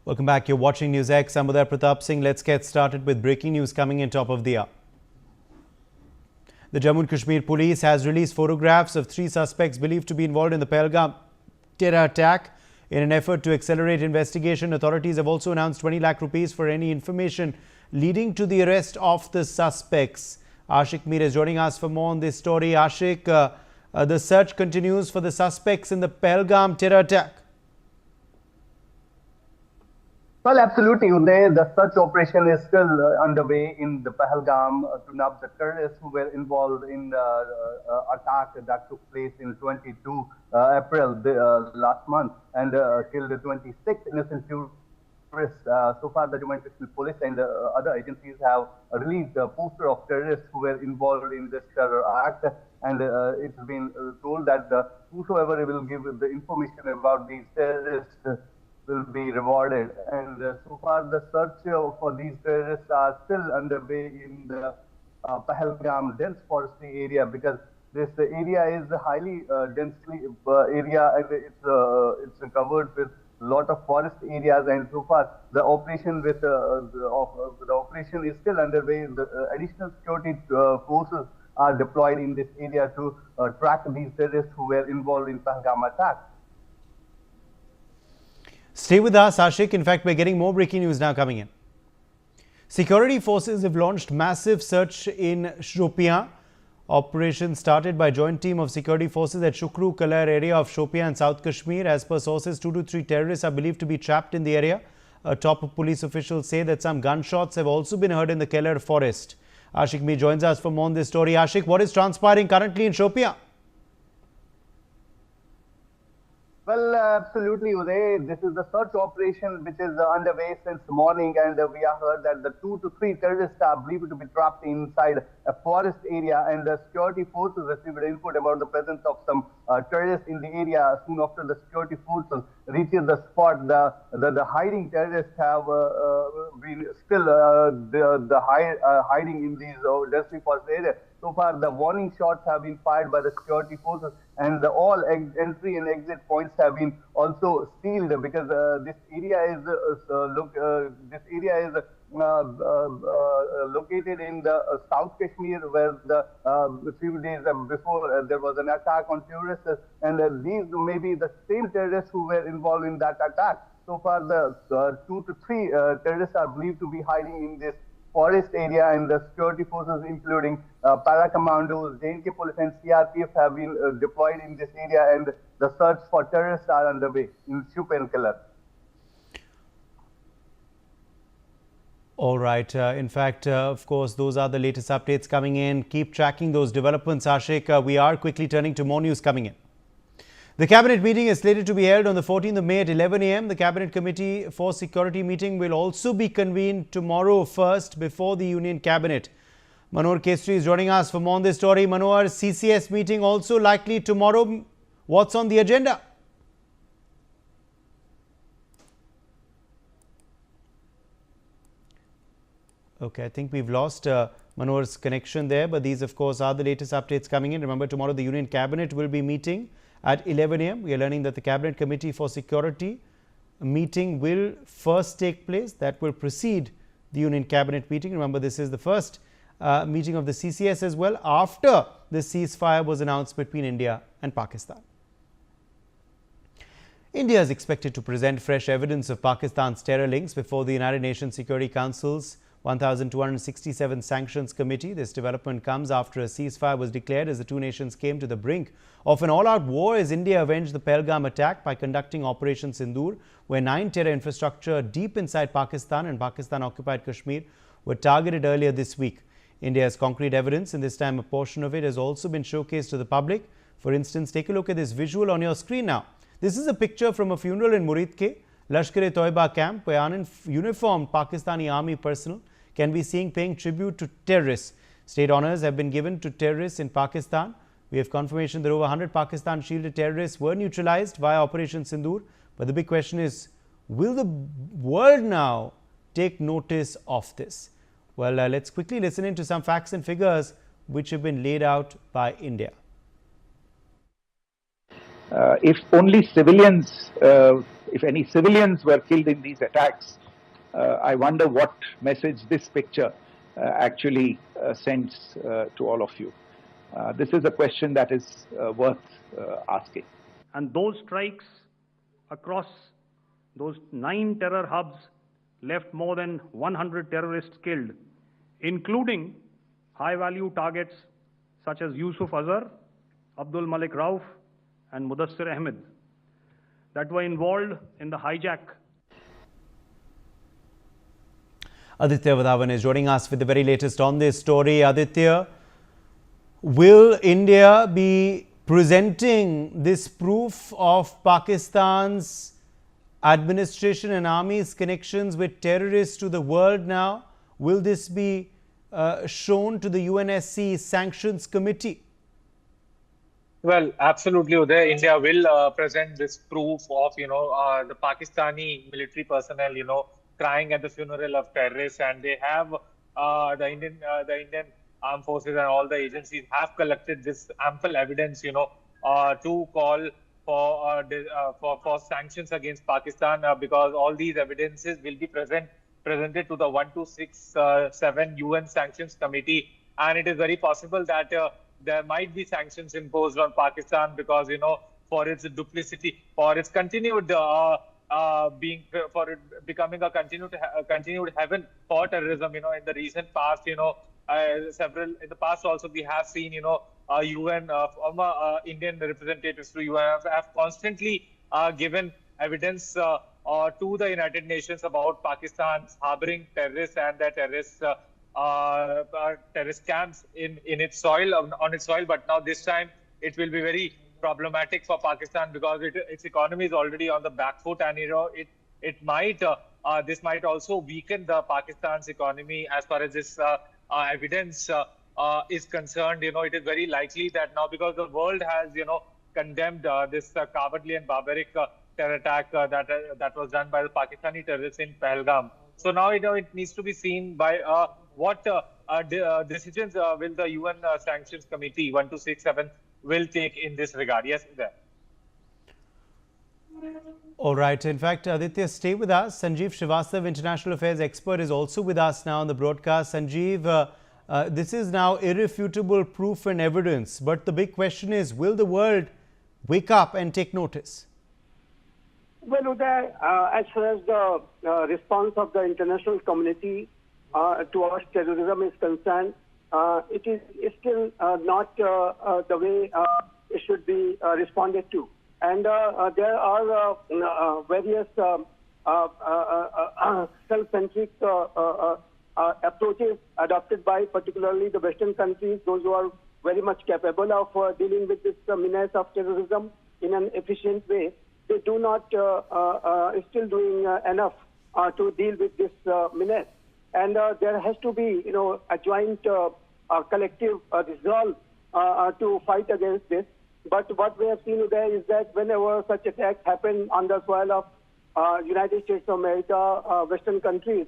Welcome back. You're watching Newsx. I'm Uday Pratap Singh. Let's get started with breaking news coming in top of the hour. The Jammu and Kashmir police has released photographs of 3 suspects believed to be involved in the Pahalgam terror attack. In an effort to accelerate investigation, authorities have also announced 20 lakh rupees for any information leading to the arrest of the suspects. Ashik Mir is joining us for more on this story. Ashik, the search continues for the suspects in the Pahalgam terror attack. Well, absolutely, Uday. The search operation is still underway in the Pahalgam to nab the terrorists who were involved in the attack that took place in 22 April last month and killed 26 innocent tourists. So far, the Jammu and Kashmir police and other agencies have released a poster of terrorists who were involved in this terror act, and it's been told that whosoever will give the information about these terrorists will be rewarded. And so far, the search for these terrorists are still underway in the Pahalgam dense forestry area, because this area is a highly densely area, and it's covered with a lot of forest areas. And so far, the operation the operation is still underway. The additional security forces are deployed in this area to track these terrorists who were involved in Pahalgam attack. Stay with us, Ashik. In fact, we're getting more breaking news now coming in. Security forces have launched massive search in Shopian. Operation started by joint team of security forces at Shukru Kalar area of Shopian, South Kashmir. As per sources, 2 to 3 terrorists are believed to be trapped in the area. Top police officials say that some gunshots have also been heard in the Kalar forest. Ashik Mir joins us for more on this story. Ashik, what is transpiring currently in Shopian? Well, absolutely, Uday. This is the search operation which is underway since morning, and we have heard that the 2 to 3 terrorists are believed to be trapped inside a forest area, and the security forces received input about the presence of some terrorists in the area. Soon after the security forces reaches the spot, the hiding terrorists have been still hiding in these densely forest areas. So far, the warning shots have been fired by the security forces, and all entry and exit points have been also sealed, because this area is located in the South Kashmir, where a few days before there was an attack on tourists, and these may be the same terrorists who were involved in that attack. So far, the 2 to 3 terrorists are believed to be hiding in this forest area, and the security forces, including para commandos, JNK police and CRPF, have been deployed in this area, and the search for terrorists are underway in Shopian Kalar. All right. In fact, of course, those are the latest updates coming in. Keep tracking those developments, Ashik. We are quickly turning to more news coming in. The Cabinet meeting is slated to be held on the 14th of May at 11 a.m. The Cabinet Committee for Security meeting will also be convened tomorrow first before the Union Cabinet. Manohar Kestri is joining us for more on this story. Manohar, CCS meeting also likely tomorrow. What's on the agenda? Okay, I think we've lost Manohar's connection there, but these, of course, are the latest updates coming in. Remember, tomorrow the Union Cabinet will be meeting at 11 a.m. We are learning that the Cabinet Committee for Security meeting will first take place. That will precede the Union Cabinet meeting. Remember, this is the first meeting of the CCS as well after the ceasefire was announced between India and Pakistan. India is expected to present fresh evidence of Pakistan's terror links before the United Nations Security Council's 1,267 Sanctions Committee. This development comes after a ceasefire was declared as the two nations came to the brink of an all-out war as India avenged the Pahalgam attack by conducting Operation Sindoor, where 9 terror infrastructure deep inside Pakistan and Pakistan-occupied Kashmir were targeted earlier this week. India has concrete evidence, and this time a portion of it has also been showcased to the public. For instance, take a look at this visual on your screen now. This is a picture from a funeral in Muridke, Lashkar-e-Toiba camp, where uniformed Pakistani army personnel can be seen paying tribute to terrorists. State honours have been given to terrorists in Pakistan. We have confirmation that over 100 Pakistan-shielded terrorists were neutralized via Operation Sindoor. But the big question is, will the world now take notice of this? Well, let's quickly listen into some facts and figures which have been laid out by India. If only civilians if any civilians were killed in these attacks, I wonder what message this picture actually sends to all of you. This is a question that is worth asking. And those strikes across those 9 terror hubs left more than 100 terrorists killed, including high-value targets such as Yusuf Azhar, Abdul Malik Rauf, and Mudassir Ahmed that were involved in the hijack. Aditya Vadhavan is joining us with the very latest on this story. Aditya, will India be presenting this proof of Pakistan's administration and army's connections with terrorists to the world now? Will this be shown to the UNSC Sanctions Committee? Well, absolutely, Uday. India will present this proof of, the Pakistani military personnel, crying at the funeral of terrorists, and they have the Indian armed forces and all the agencies have collected this ample evidence, to call for sanctions against Pakistan because all these evidences will be presented to the 1267 UN Sanctions Committee, and it is very possible that there might be sanctions imposed on Pakistan because for its duplicity, for its continued for it becoming a continued heaven for terrorism. In the recent past, in the past also we have seen UN former Indian representatives to UN have constantly given evidence to the United Nations about Pakistan's harboring terrorists and their terrorist camps in its soil, on its soil. But now this time it will be very problematic for Pakistan because its economy is already on the back foot, and this might also weaken the Pakistan's economy as far as this evidence is concerned. It is very likely that now, because the world has condemned this cowardly and barbaric terror attack that was done by the Pakistani terrorists in Pahalgam. So now it needs to be seen by what decisions will the UN Sanctions Committee 1267 will take in this regard. Yes, there. All right. In fact, Aditya, stay with us. Sanjeev Srivastav, International Affairs expert, is also with us now on the broadcast. Sanjeev, this is now irrefutable proof and evidence. But the big question is, will the world wake up and take notice? Well, Uday, as far as the response of the international community towards terrorism is concerned, it is still not the way it should be responded to. And there are various self-centric approaches adopted by particularly the Western countries, those who are very much capable of dealing with this menace of terrorism in an efficient way. They do not still doing enough to deal with this menace. And there has to be, a joint collective resolve to fight against this. But what we have seen there is that whenever such attacks happen on the soil of United States of America, Western countries,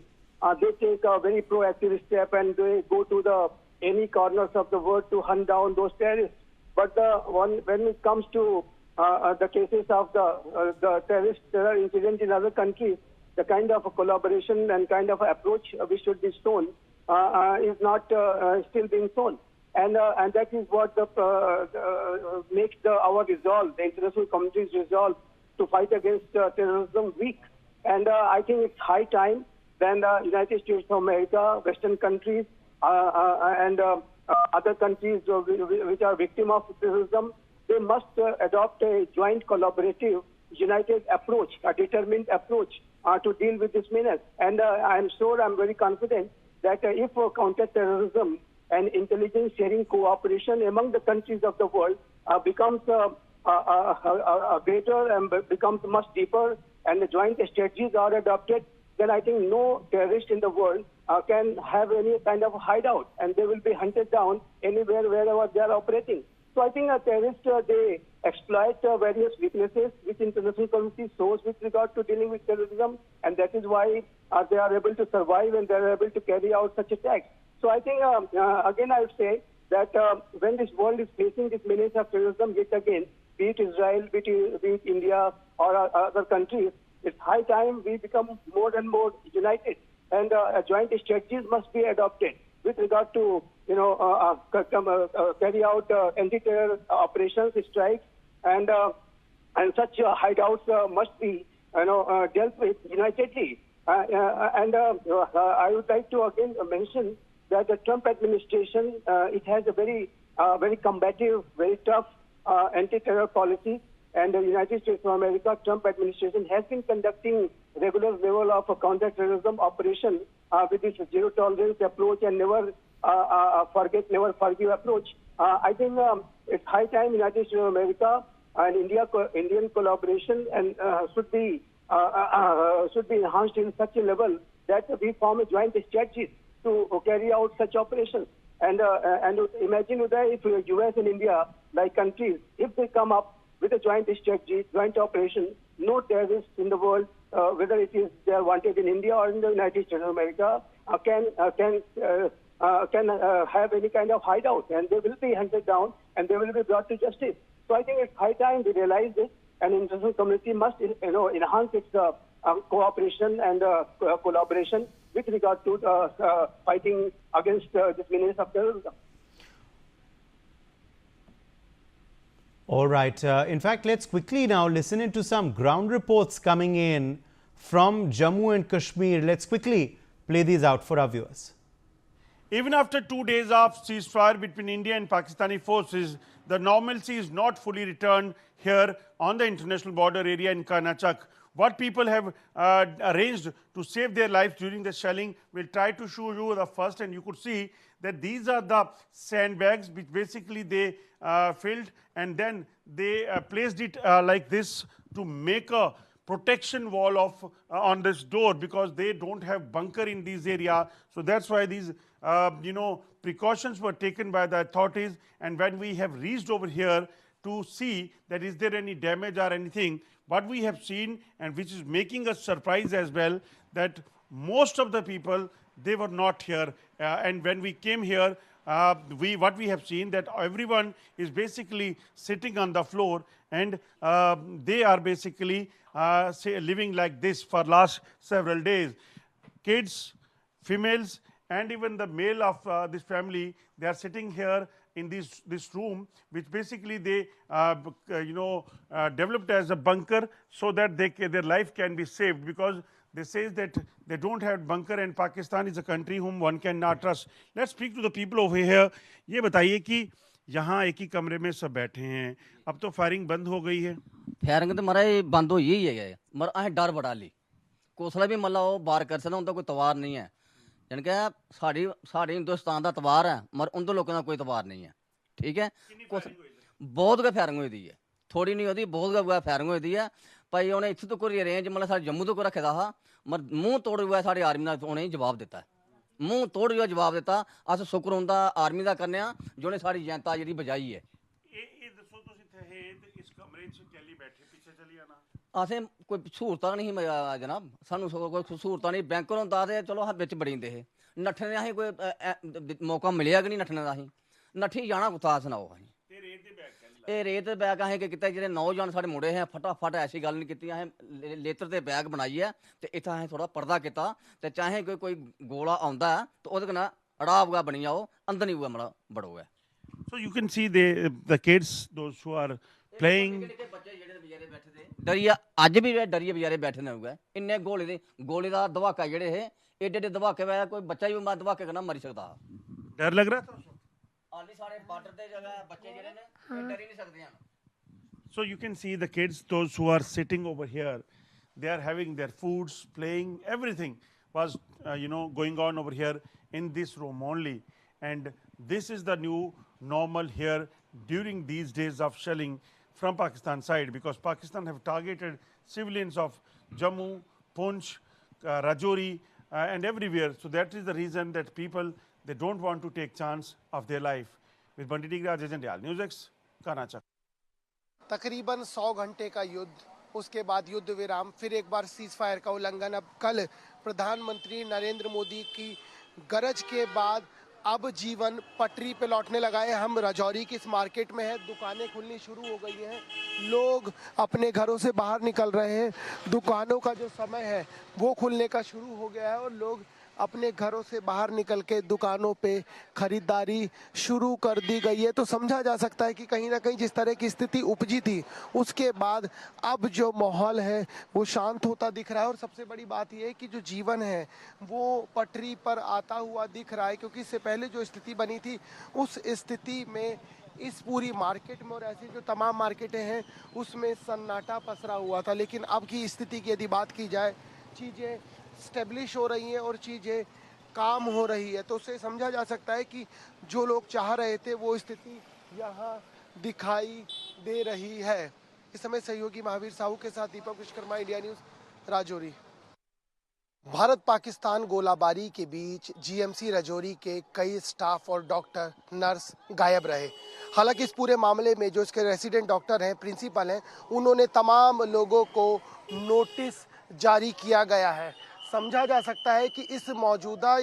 they take a very proactive step and they go to any corners of the world to hunt down those terrorists. But when it comes to the cases of the terror incident in other countries, the kind of collaboration and kind of approach which should be shown is not still being shown. And that is what makes our resolve, the international community's resolve to fight against terrorism weak. And I think it's high time then the United States of America, Western countries, and other countries which are victims of terrorism, they must adopt a joint collaborative, united approach, a determined approach to deal with this menace. And I'm very confident that if counter-terrorism and intelligence sharing cooperation among the countries of the world becomes greater and becomes much deeper, and the joint strategies are adopted, then I think no terrorist in the world can have any kind of hideout, and they will be hunted down anywhere, wherever they are operating. So I think terrorists, they exploit various weaknesses which international community shows with regard to dealing with terrorism, and that is why they are able to survive and they are able to carry out such attacks. So I think, again, I would say that when this world is facing this menace of terrorism yet again, be it Israel, be it India or other countries, it's high time we become more and more united, and joint strategies must be adopted with regard to carry out anti-terror operations, strikes, and such hideouts must be dealt with unitedly. I would like to again mention that the Trump administration it has a very combative, very tough anti-terror policy, and the United States of America Trump administration has been conducting regular level of counter-terrorism operation with this zero tolerance approach and never forget, never forgive approach. I think it's high time United States of America and Indian collaboration and should be enhanced in such a level that we form a joint strategy to carry out such operations. And imagine, Uday, if US and India, like countries, if they come up with a joint strategy, joint operation, no terrorists in the world, whether it is they are wanted in India or in the United States of America, can have any kind of hideout, and they will be hunted down and they will be brought to justice. So I think it's high time we realize this, and international community must enhance its cooperation and collaboration with regard to fighting against this menace of terrorism. All right. In fact, let's quickly now listen into some ground reports coming in from Jammu and Kashmir. Let's quickly play these out for our viewers. Even after 2 days of ceasefire between India and Pakistani forces, the normalcy is not fully returned here on the international border area in Karnataka. What people have arranged to save their lives during the shelling, we'll try to show you the first, and you could see that these are the sandbags which basically they filled, and then they placed it like this to make a protection wall of on this door, because they don't have bunker in these area. So that's why these precautions were taken by the authorities. And when we have reached over here to see that is there any damage or anything, what we have seen, and which is making us surprised as well, that most of the people, they were not here. And when we came here, what we have seen that everyone is basically sitting on the floor, and they are basically living like this for last several days. Kids, females, and even the male of this family, they are sitting here in this room, which basically they developed as a bunker so that their life can be saved, because they say that they don't have bunker, and Pakistan is a country whom one cannot trust. Let's speak to the people over here. ये बताइए कि यहाँ एक ही कमरे में सब बैठे हैं, अब तो फायरिंग बंद हो गई है। फायरिंग तो मरा बंद हो यही है, मर असें डर बड़ा ली कोसला भी मतलब वो बार कर सकता, उनका कोई तवार नहीं है, यानी कि साड़ी हिंदुस्तान का तवार है, मगर उन लोगों का कोई तवार नहीं है। ठीक है, बहुत गै फायरिंग हुई है, थोड़ी नहीं होती, बहुत गै फायरिंग हुई है भाई। उन्हें इत्थों तक रेंज मतलब साढ़े जम्मू तक रखे दा हा, मगर मूँह तोड़ हुआ साढ़ी आर्मी ने उन्हें जवाब दिता है, मूँह तोड़ हुआ जवाब दिता। अस शुक्र होंदा आर्मी का करने जिन्हें साड़ी जनता जी बचाई है। असें कोई सहूलत नहीं जनाब, सानू कोई सहूलत नहीं, बैंक होंदा ते चलो अस बिच बड़ी जंदे हे, नट्ठने दा असें कोई मौका मिलेआ कि नहीं नट्ठने दा, असें नट्ठी जाना कुत्ता सनाओ। असें ये रेत बैग असें कीता, जेह्ड़े नौजवान साढ़े मुड़े हैं फटाफट ऐसी गल नहीं कीती, असें लेतर दे बैग बनाइयै ते इत्थै असें थोड़ा पर्दा कीता, ते चाहे कोई गोला आंदा है तो ओह्दे कन्नै अड़ाव गै बनी जाओ, अंदर नहीं हुआ मतलब बड़ो है। So you can see the kids, those who are playing. डरिया अज भी डरिए बेचारे बैठे ने हुए, इन्ने गोले का धमाका जेह्ड़े हे एड्डे एड्डे धमाके वै कोई बच्चा भी धमाके कन्नै मरी सकदा। डर लग रहा था हाली सारे बॉर्डर ते जगह बच्चे जेह्ड़े ने डर ही नहीं सकदे हैं। So you can see the kids, those who are sitting over here, they are having their foods, playing, everything was going on over here in this room only. And this is the new normal here during these days of shelling from Pakistan side, because Pakistan have targeted civilians of Jammu, Poonch, Rajori and everywhere. So that is the reason that people, they don't want to take chance of their life. With Bandit Raj Ajandyal, Newsx, Karnataka. तकरीबन 100 घंटे का युद्ध, उसके बाद युद्ध विराम, फिर एक बार सीज फायर का उल्लंघन। अब कल प्रधानमंत्री नरेंद्र मोदी की गरज के बाद अब जीवन पटरी पे लौटने लगा है। हम राजौरी की इस मार्केट में हैं, दुकानें खुलनी शुरू हो गई हैं, लोग अपने घरों से बाहर निकल रहे हैं, दुकानों का जो समय है वो खुलने का शुरू हो गया है और लोग अपने घरों से बाहर निकल के दुकानों पे खरीदारी शुरू कर दी गई है। तो समझा जा सकता है कि कहीं ना कहीं जिस तरह की स्थिति उपजी थी उसके बाद अब जो माहौल है वो शांत होता दिख रहा है। और सबसे बड़ी बात यह है कि जो जीवन है वो पटरी पर आता हुआ दिख रहा है, क्योंकि इससे पहले जो स्थिति बनी थी उस स्थिति में इस पूरी मार्केट में और ऐसी जो तमाम मार्केटें हैं उसमें सन्नाटा पसरा हुआ था। लेकिन अब की स्थिति की यदि बात की जाए, चीज़ें स्टेब्लिश हो रही हैं और चीज़ें काम हो रही है, तो उससे समझा जा सकता है कि जो लोग चाह रहे थे वो स्थिति यहाँ दिखाई दे रही है। इस समय सहयोगी महावीर साहू के साथ दीपक विश्वकर्मा, इंडिया न्यूज़, राजौरी। भारत पाकिस्तान गोलाबारी के बीच जीएमसी राजौरी के कई स्टाफ और डॉक्टर नर्स गायब रहे। हालांकि इस पूरे मामले में जो इसके रेसिडेंट डॉक्टर हैं, प्रिंसिपल हैं, उन्होंने तमाम लोगों को नोटिस जारी किया गया है। समझा जा सकता है कि इस मौजूदा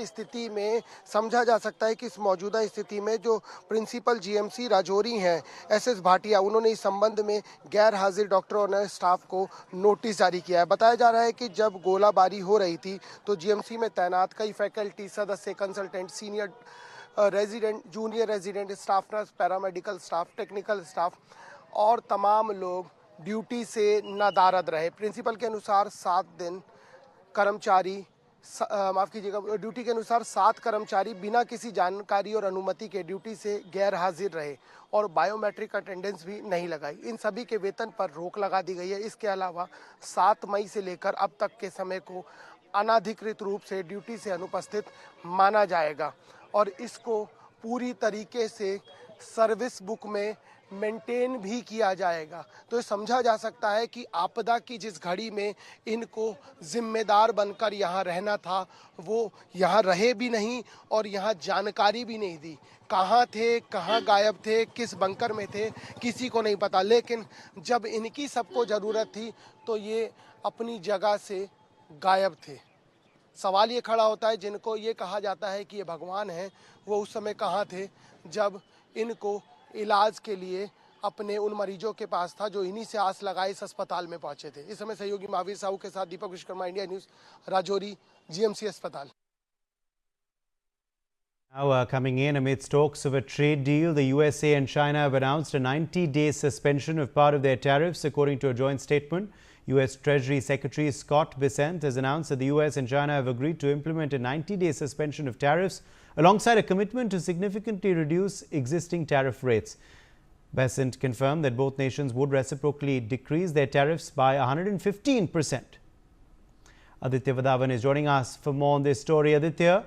स्थिति में जो प्रिंसिपल जीएमसी राजौरी हैं एसएस भाटिया, उन्होंने इस संबंध में गैर हाजिर डॉक्टरों और स्टाफ को नोटिस जारी किया है। बताया जा रहा है कि जब गोलाबारी हो रही थी तो जीएमसी में तैनात कई फैकल्टी सदस्य, consultant, senior resident, junior resident staff, nurse, paramedical staff, technical staff और तमाम लोग ड्यूटी से नदारद रहे। प्रिंसिपल के अनुसार 7 कर्मचारी बिना किसी जानकारी और अनुमति के ड्यूटी से गैर हाजिर रहे और बायोमेट्रिक अटेंडेंस भी नहीं लगाई। इन सभी के वेतन पर रोक लगा दी गई है। इसके अलावा 7 मई से लेकर अब तक के समय को अनाधिकृत रूप से ड्यूटी से अनुपस्थित माना जाएगा और इसको पूरी तरीके से सर्विस बुक में मेंटेन भी किया जाएगा। तो ये समझा जा सकता है कि आपदा की जिस घड़ी में इनको जिम्मेदार बनकर यहाँ रहना था वो यहाँ रहे भी नहीं और यहाँ जानकारी भी नहीं दी। कहाँ थे, कहाँ गायब थे, किस बंकर में थे, किसी को नहीं पता। लेकिन जब इनकी सबको ज़रूरत थी तो ये अपनी जगह से गायब थे। सवाल ये खड़ा होता है, जिनको ये कहा जाता है कि ये भगवान हैं, वो उस समय कहाँ थे जब इनको इलाज के लिए अपने उन मरीजों के पास था जो इन्हीं से आस लगाए इस अस्पताल में पहुंचे थे। इस समय सहयोगी महावीर साहू के साथ Deepak Vishwakarma, India News, Rajouri, GMC अस्पताल। Now coming in amidst talks of a trade deal, the USA and China have announced a 90-day suspension of part of their tariffs, according to a joint statement. U.S. Treasury Secretary Scott Bessent has announced that the U.S. and China have agreed to implement a 90-day suspension of tariffs alongside a commitment to significantly reduce existing tariff rates. Bessent confirmed that both nations would reciprocally decrease their tariffs by 115%. Aditya Vadavan is joining us for more on this story. Aditya,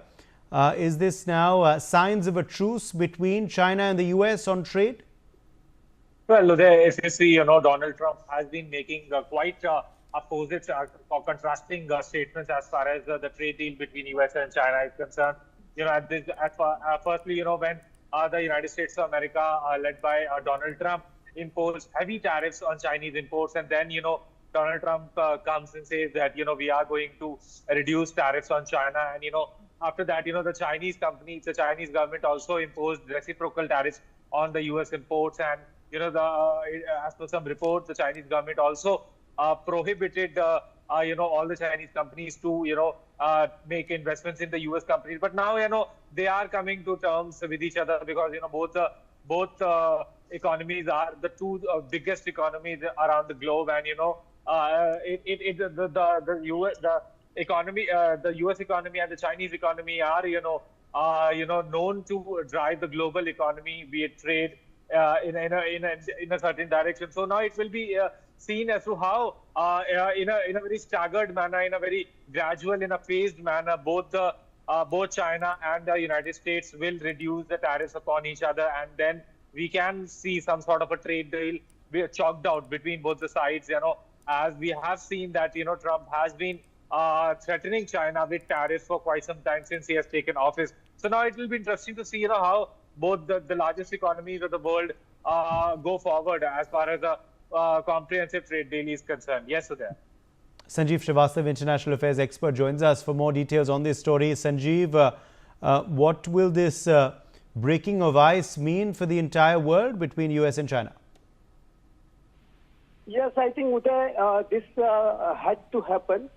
is this now signs of a truce between China and the US on trade? Well, if you see, Donald Trump has been making quite opposite or contrasting statements as far as the trade deal between US and China is concerned. Firstly, when the United States of America, led by Donald Trump, imposed heavy tariffs on Chinese imports, and then, Donald Trump comes and says that, we are going to reduce tariffs on China. And, after that, the Chinese companies, the Chinese government also imposed reciprocal tariffs on the US imports. And, as per some reports, the Chinese government also prohibited, all the Chinese companies to, make investments in the US companies. But now, they are coming to terms with each other because, both economies are the two biggest economies around the globe. And, the US economy and the Chinese economy are, known to drive the global economy, be it trade, in a certain direction. So now it will be seen as to how, in a very staggered manner, in a very gradual, in a phased manner, both China and the United States will reduce the tariffs upon each other, and then we can see some sort of a trade deal be chalked out between both the sides. As we have seen that Trump has been threatening China with tariffs for quite some time since he has taken office. So now it will be interesting to see how both the largest economies of the world go forward as far as a comprehensive trade deal is concerned. Yes, Sudhir. Sanjeev Srivastava, international affairs expert, joins us for more details on this story. Sanjeev, What will this breaking of ice mean for the entire world between US and China? Yes, I think Uday, this had to happen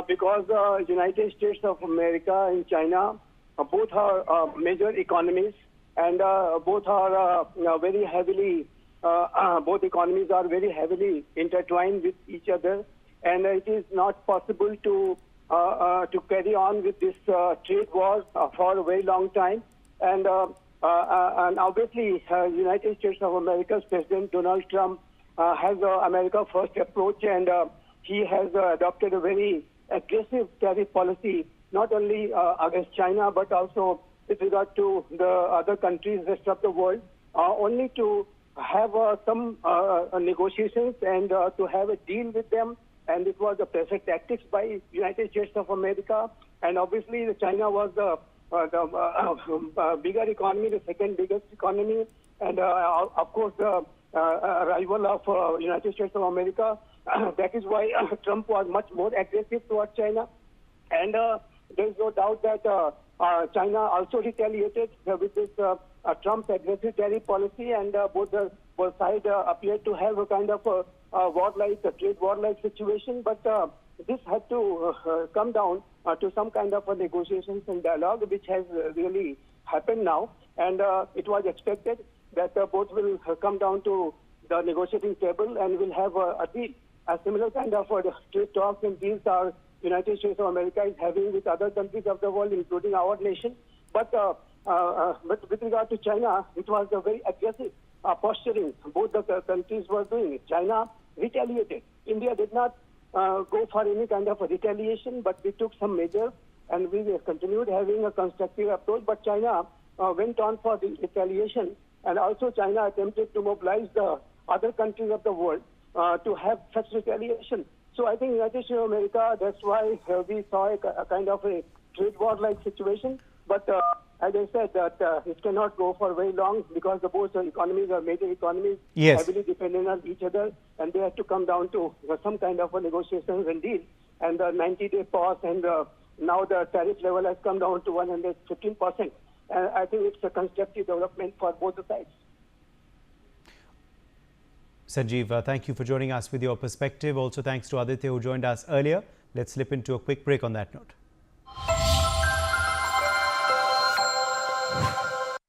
because the United States of America and China both are major economies, and both are very heavily, both economies are very heavily intertwined with each other, and it is not possible to carry on with this trade war for a very long time. And obviously, United States of America's President Donald Trump has America first approach, and he has adopted a very aggressive tariff policy, not only against China, but also with regard to the other countries, rest of the world, only to have some negotiations and to have a deal with them. And it was the pressure tactics by United States of America. And obviously, China was the bigger economy, the second biggest economy, and of course the rival of United States of America. That is why Trump was much more aggressive towards China, and there is no doubt that China also retaliated with this Trump's aggressive tariff policy, and both sides appeared to have a kind of a trade war-like situation. But this had to come down to some kind of a negotiations and dialogue, which has really happened now. And it was expected that both will come down to the negotiating table and will have a deal. A similar kind of trade talks and deals are United States of America is having with other countries of the world, including our nation. But with regard to China, it was a very aggressive posturing both the countries were doing. China retaliated. India did not go for any kind of a retaliation, but we took some measures and we continued having a constructive approach. But China went on for the retaliation, and also China attempted to mobilize the other countries of the world to have such retaliation. So I think United States of America, that's why we saw a kind of a trade war-like situation. But as I said, that it cannot go for very long because both economies are major economies, yes, heavily dependent on each other, and they have to come down to some kind of a negotiations and deal. And the 90-day pause, and now the tariff level has come down to 115%. And I think it's a constructive development for both the sides. Sanjeev, thank you for joining us with your perspective. Also, thanks to Aditya who joined us earlier. Let's slip into a quick break on that note.